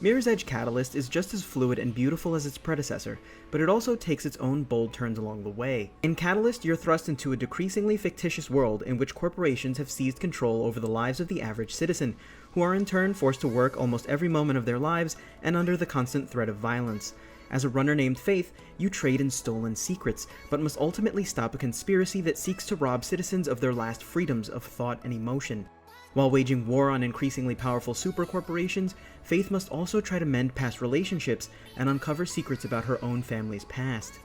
Mirror's Edge Catalyst is just as fluid and beautiful as its predecessor, but it also takes its own bold turns along the way. In Catalyst, you're thrust into a decreasingly fictitious world in which corporations have seized control over the lives of the average citizen, who are in turn forced to work almost every moment of their lives and under the constant threat of violence. As a runner named Faith, you trade in stolen secrets, but must ultimately stop a conspiracy that seeks to rob citizens of their last freedoms of thought and emotion. While waging war on increasingly powerful supercorporations, Faith must also try to mend past relationships and uncover secrets about her own family's past.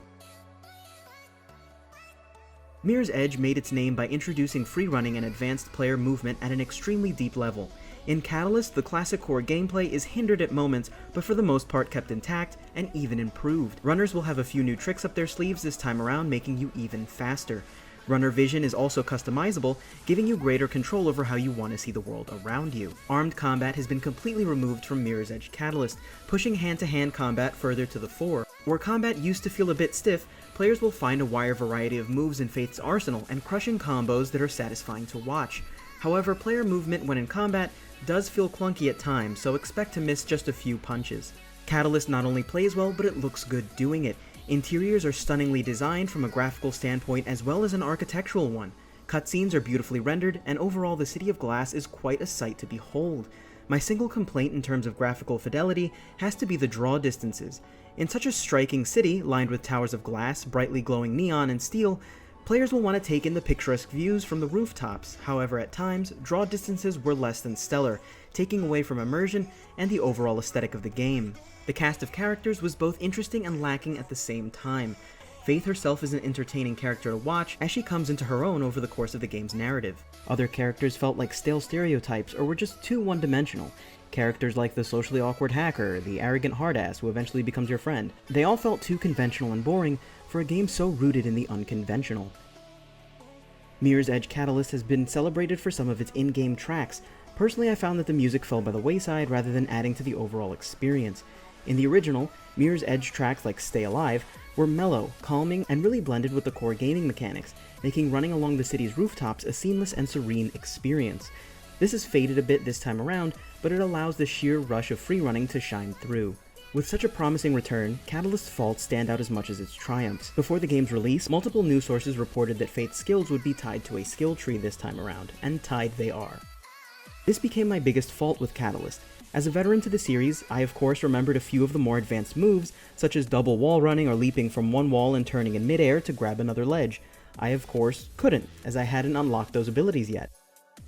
Mirror's Edge made its name by introducing free running and advanced player movement at an extremely deep level. In Catalyst, the classic core gameplay is hindered at moments, but for the most part kept intact and even improved. Runners will have a few new tricks up their sleeves this time around, making you even faster. Runner vision is also customizable, giving you greater control over how you want to see the world around you. Armed combat has been completely removed from Mirror's Edge Catalyst, pushing hand-to-hand combat further to the fore. Where combat used to feel a bit stiff, players will find a wide variety of moves in Faith's arsenal and crushing combos that are satisfying to watch. However, player movement when in combat does feel clunky at times, so expect to miss just a few punches. Catalyst not only plays well, but it looks good doing it. Interiors are stunningly designed from a graphical standpoint as well as an architectural one. Cutscenes are beautifully rendered, and overall the City of Glass is quite a sight to behold. My single complaint in terms of graphical fidelity has to be the draw distances. In such a striking city, lined with towers of glass, brightly glowing neon, and steel, players will want to take in the picturesque views from the rooftops. However, at times, draw distances were less than stellar, taking away from immersion and the overall aesthetic of the game. The cast of characters was both interesting and lacking at the same time. Faith herself is an entertaining character to watch as she comes into her own over the course of the game's narrative. Other characters felt like stale stereotypes or were just too one-dimensional. Characters like the socially awkward hacker, the arrogant hardass who eventually becomes your friend. They all felt too conventional and boring for a game so rooted in the unconventional. Mirror's Edge Catalyst has been celebrated for some of its in-game tracks. Personally, I found that the music fell by the wayside rather than adding to the overall experience. In the original, Mirror's Edge tracks like Stay Alive were mellow, calming, and really blended with the core gaming mechanics, making running along the city's rooftops a seamless and serene experience. This has faded a bit this time around, but it allows the sheer rush of free running to shine through. With such a promising return, Catalyst's faults stand out as much as its triumphs. Before the game's release, multiple news sources reported that Faith's skills would be tied to a skill tree this time around, and tied they are. This became my biggest fault with Catalyst. As a veteran to the series, I of course remembered a few of the more advanced moves, such as double wall running or leaping from one wall and turning in midair to grab another ledge. I of course couldn't, as I hadn't unlocked those abilities yet.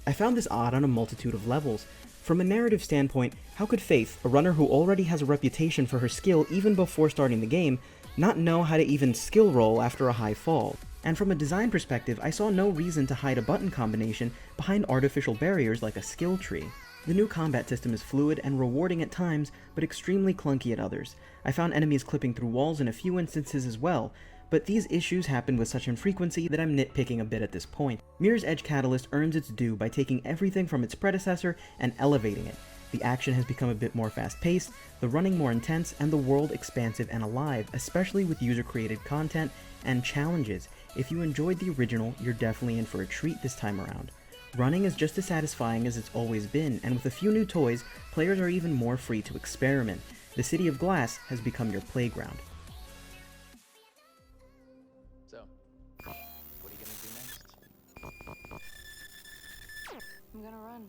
I found this odd on a multitude of levels. From a narrative standpoint, how could Faith, a runner who already has a reputation for her skill even before starting the game, not know how to even skill roll after a high fall? And from a design perspective, I saw no reason to hide a button combination behind artificial barriers like a skill tree. The new combat system is fluid and rewarding at times, but extremely clunky at others. I found enemies clipping through walls in a few instances as well, but these issues happen with such infrequency that I'm nitpicking a bit at this point. Mirror's Edge Catalyst earns its due by taking everything from its predecessor and elevating it. The action has become a bit more fast-paced, the running more intense, and the world expansive and alive, especially with user-created content and challenges. If you enjoyed the original, you're definitely in for a treat this time around. Running is just as satisfying as it's always been, and with a few new toys, players are even more free to experiment. The City of Glass has become your playground. So, what are you gonna do next? I'm gonna run.